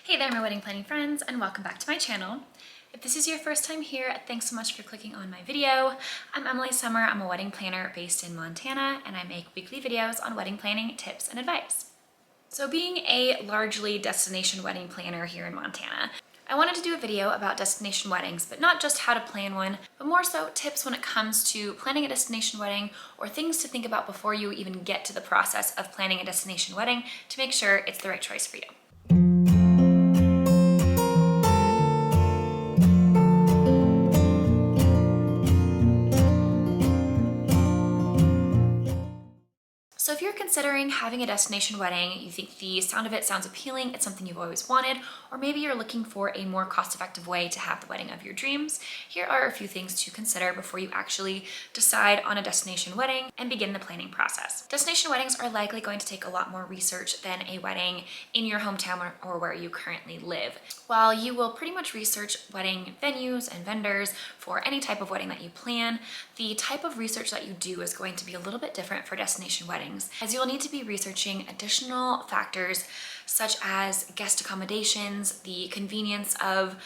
Hey there, my wedding planning friends, and welcome back to my channel. If this is your first time here, thanks so much for clicking on my video. I'm Emily Summer. I'm a wedding planner based in Montana, and I make weekly videos on wedding planning tips and advice. So being a largely destination wedding planner here in Montana, I wanted to do a video about destination weddings, but not just how to plan one, but more so tips when it comes to planning a destination wedding or things to think about before you even get to the process of planning a destination wedding to make sure it's the right choice for you. So if you're considering having a destination wedding, you think the sound of it sounds appealing, it's something you've always wanted, or maybe you're looking for a more cost-effective way to have the wedding of your dreams, here are a few things to consider before you actually decide on a destination wedding and begin the planning process. Destination weddings are likely going to take a lot more research than a wedding in your hometown or where you currently live. While you will pretty much research wedding venues and vendors for any type of wedding that you plan, the type of research that you do is going to be a little bit different for destination weddings, as you'll need to be researching additional factors such as guest accommodations, the convenience of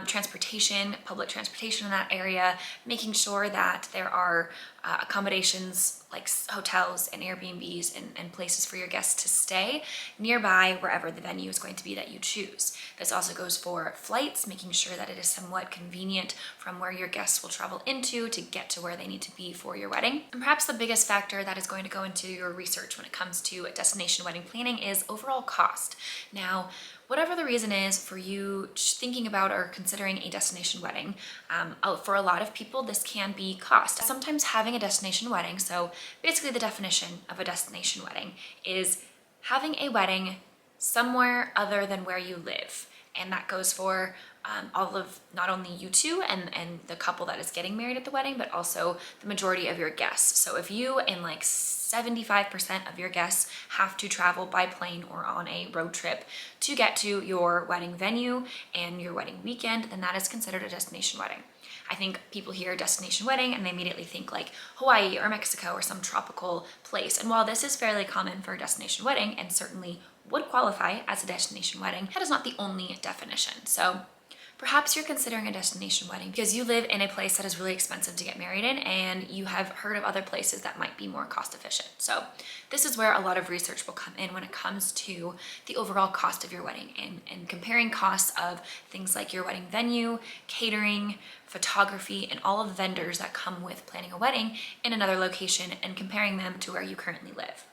transportation, public transportation in that area, making sure that there are accommodations like hotels and Airbnbs and places for your guests to stay nearby wherever the venue is going to be that you choose. This also goes for flights, making sure that it is somewhat convenient from where your guests will travel into to get to where they need to be for your wedding. And perhaps the biggest factor that is going to go into your research when it comes to destination wedding planning is overall cost. Now, whatever the reason is for you thinking about or considering a destination wedding, for a lot of people, this can be cost. Sometimes having a destination wedding, so basically the definition of a destination wedding is having a wedding somewhere other than where you live. And that goes for all of not only you two and the couple that is getting married at the wedding, but also the majority of your guests. So if you and like 75% of your guests have to travel by plane or on a road trip to get to your wedding venue and your wedding weekend, then that is considered a destination wedding. I think people hear destination wedding and they immediately think like Hawaii or Mexico or some tropical place. And while this is fairly common for a destination wedding and certainly would qualify as a destination wedding, that is not the only definition. So perhaps you're considering a destination wedding because you live in a place that is really expensive to get married in and you have heard of other places that might be more cost efficient. So this is where a lot of research will come in when it comes to the overall cost of your wedding and comparing costs of things like your wedding venue, catering, photography, and all of the vendors that come with planning a wedding in another location and comparing them to where you currently live.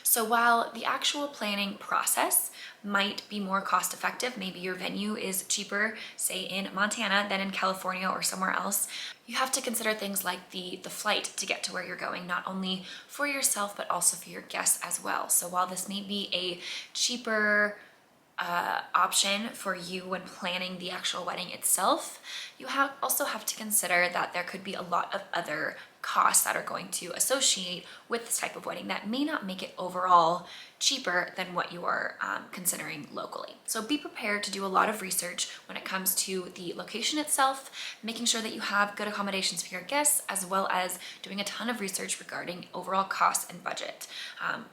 So while the actual planning process might be more cost effective, maybe your venue is cheaper, say in Montana, than in California or somewhere else, you have to consider things like the flight to get to where you're going, not only for yourself, but also for your guests as well. So while this may be a cheaper option for you when planning the actual wedding itself, you also have to consider that there could be a lot of other costs that are going to associate with this type of wedding that may not make it overall cheaper than what you are considering locally. So be prepared to do a lot of research when it comes to the location itself, making sure that you have good accommodations for your guests, as well as doing a ton of research regarding overall costs and budget.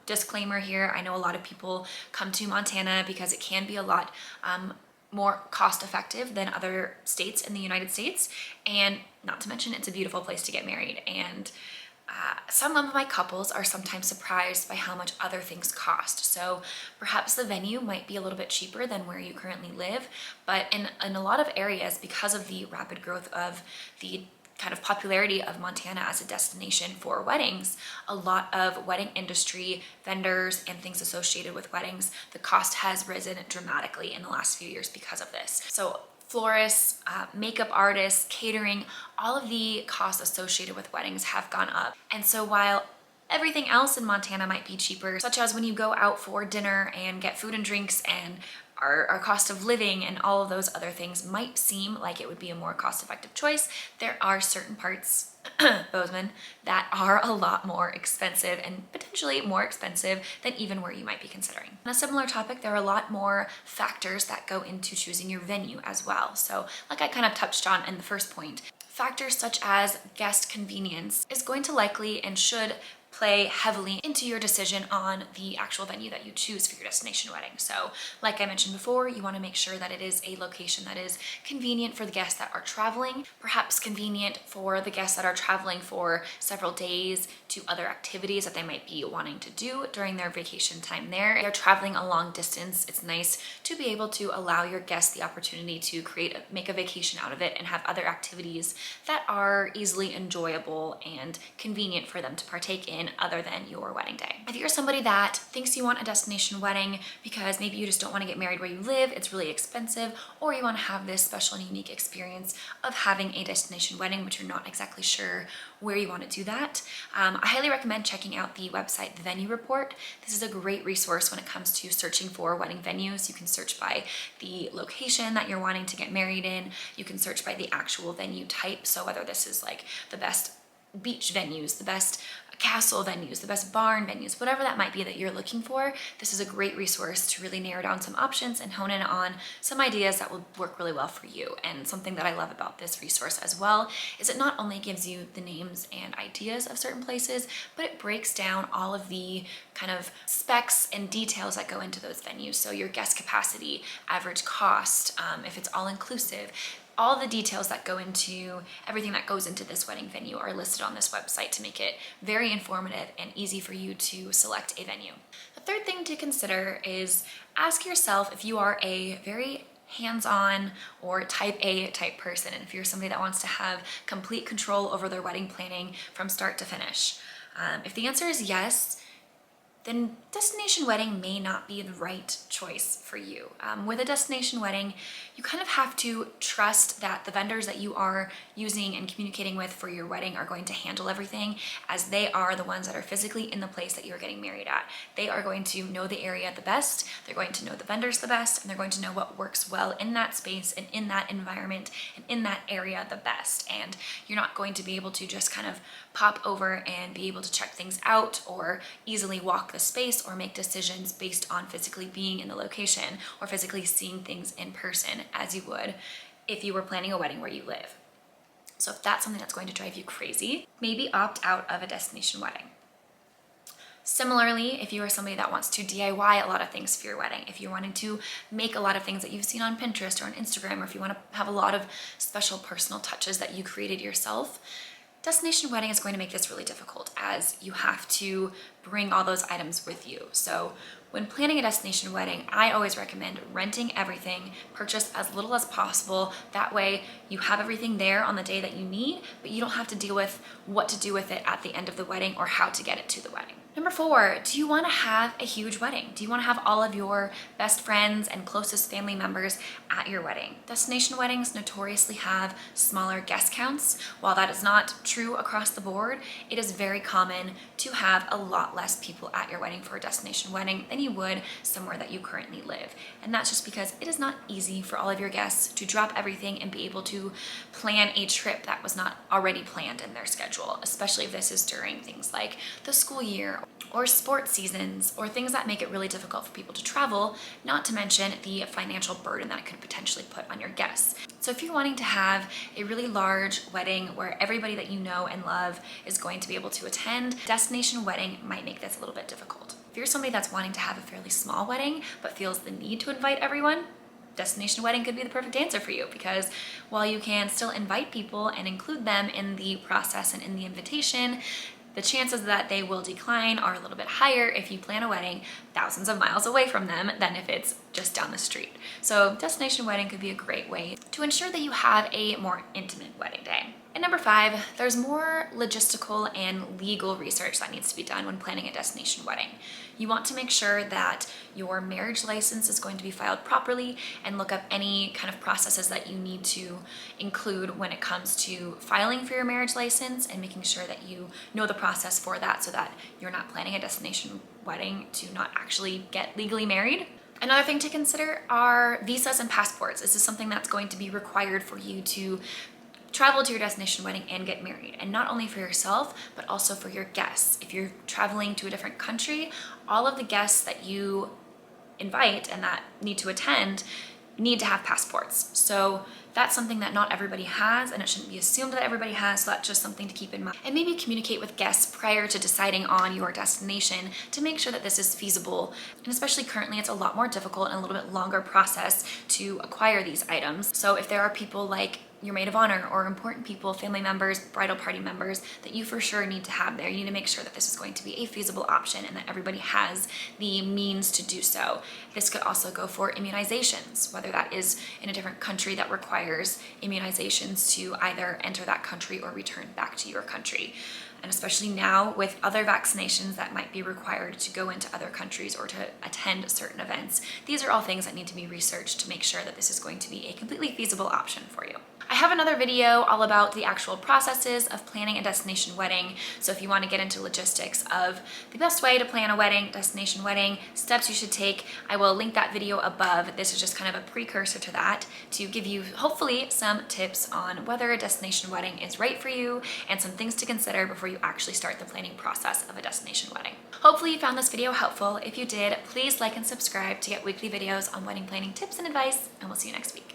Disclaimer here, I know a lot of people come to Montana because it can be a lot more cost effective than other states in the United States, and not to mention it's a beautiful place to get married. And some of my couples are sometimes surprised by how much other things cost. So perhaps the venue might be a little bit cheaper than where you currently live, but in a lot of areas, because of the rapid growth of the kind of popularity of Montana as a destination for weddings, a lot of wedding industry vendors and things associated with weddings, the cost has risen dramatically in the last few years because of this. So florists, makeup artists, catering, all of the costs associated with weddings have gone up. And so while everything else in Montana might be cheaper, such as when you go out for dinner and get food and drinks and our cost of living and all of those other things might seem like it would be a more cost-effective choice, there are certain parts, Bozeman, that are a lot more expensive and potentially more expensive than even where you might be considering. On a similar topic, there are a lot more factors that go into choosing your venue as well. So like I kind of touched on in the first point, factors such as guest convenience is going to likely and should play heavily into your decision on the actual venue that you choose for your destination wedding. So like I mentioned before, you want to make sure that it is a location that is convenient for the guests that are traveling, perhaps convenient for the guests that are traveling for several days to other activities that they might be wanting to do during their vacation time there. If they're traveling a long distance, it's nice to be able to allow your guests the opportunity to make a vacation out of it and have other activities that are easily enjoyable and convenient for them to partake in other than your wedding day. If you're somebody that thinks you want a destination wedding because maybe you just don't want to get married where you live, it's really expensive, or you want to have this special and unique experience of having a destination wedding, but you're not exactly sure where you want to do that, I highly recommend checking out the website, The Venue Report. This is a great resource when it comes to searching for wedding venues. You can search by the location that you're wanting to get married in. You can search by the actual venue type. So whether this is like the best beach venues, the best castle venues, the best barn venues, whatever that might be that you're looking for, this is a great resource to really narrow down some options and hone in on some ideas that will work really well for you. And something that I love about this resource as well is it not only gives you the names and ideas of certain places, but it breaks down all of the kind of specs and details that go into those venues. So your guest capacity, average cost, if it's all inclusive, all the details that go into everything that goes into this wedding venue are listed on this website to make it very informative and easy for you to select a venue. The third thing to consider is ask yourself if you are a very hands-on or type A type person, and if you're somebody that wants to have complete control over their wedding planning from start to finish. If the answer is yes, then destination wedding may not be the right choice for you. With a destination wedding, you kind of have to trust that the vendors that you are using and communicating with for your wedding are going to handle everything, as they are the ones that are physically in the place that you're getting married at. They are going to know the area the best, they're going to know the vendors the best, and they're going to know what works well in that space and in that environment and in that area the best. And you're not going to be able to just kind of pop over and be able to check things out or easily walk the space or make decisions based on physically being in the location or physically seeing things in person as you would if you were planning a wedding where you live. So if that's something that's going to drive you crazy, maybe opt out of a destination wedding. Similarly, if you are somebody that wants to DIY a lot of things for your wedding, if you're wanting to make a lot of things that you've seen on Pinterest or on Instagram, or if you want to have a lot of special personal touches that you created yourself, destination wedding is going to make this really difficult, as you have to bring all those items with you. So when planning a destination wedding, I always recommend renting everything, purchase as little as possible. That way you have everything there on the day that you need, but you don't have to deal with what to do with it at the end of the wedding or how to get it to the wedding. Number 4, do you want to have a huge wedding? Do you want to have all of your best friends and closest family members at your wedding? Destination weddings notoriously have smaller guest counts. While that is not true across the board, it is very common to have a lot less people at your wedding for a destination wedding than you would somewhere that you currently live. And that's just because it is not easy for all of your guests to drop everything and be able to plan a trip that was not already planned in their schedule, especially if this is during things like the school year or sports seasons or things that make it really difficult for people to travel, not to mention the financial burden that it could potentially put on your guests. So if you're wanting to have a really large wedding where everybody that you know and love is going to be able to attend, destination wedding might make this a little bit difficult. If you're somebody that's wanting to have a fairly small wedding but feels the need to invite everyone, destination wedding could be the perfect answer for you, because while you can still invite people and include them in the process and in the invitation, the chances that they will decline are a little bit higher if you plan a wedding thousands of miles away from them than if it's just down the street. So destination wedding could be a great way to ensure that you have a more intimate wedding day. And number 5, there's more logistical and legal research that needs to be done when planning a destination wedding. You want to make sure that your marriage license is going to be filed properly and look up any kind of processes that you need to include when it comes to filing for your marriage license and making sure that you know the process for that so that you're not planning a destination wedding to not actually get legally married. Another thing to consider are visas and passports. This is something that's going to be required for you to travel to your destination wedding and get married, and not only for yourself but also for your guests. If you're traveling to a different country, all of the guests that you invite and that need to attend need to have passports. So that's something that not everybody has, and it shouldn't be assumed that everybody has, so that's just something to keep in mind. And maybe communicate with guests prior to deciding on your destination to make sure that this is feasible. And especially currently, it's a lot more difficult and a little bit longer process to acquire these items. So if there are people like your maid of honor or important people, family members, bridal party members that you for sure need to have there, you need to make sure that this is going to be a feasible option and that everybody has the means to do so. This could also go for immunizations, whether that is in a different country that requires immunizations to either enter that country or return back to your country. And especially now with other vaccinations that might be required to go into other countries or to attend certain events, these are all things that need to be researched to make sure that this is going to be a completely feasible option for you. I have another video all about the actual processes of planning a destination wedding. So if you want to get into logistics of the best way to plan a wedding, destination wedding, steps you should take, I will link that video above. This is just kind of a precursor to that to give you hopefully some tips on whether a destination wedding is right for you and some things to consider before you actually start the planning process of a destination wedding. Hopefully you found this video helpful. If you did, please like and subscribe to get weekly videos on wedding planning tips and advice, and we'll see you next week.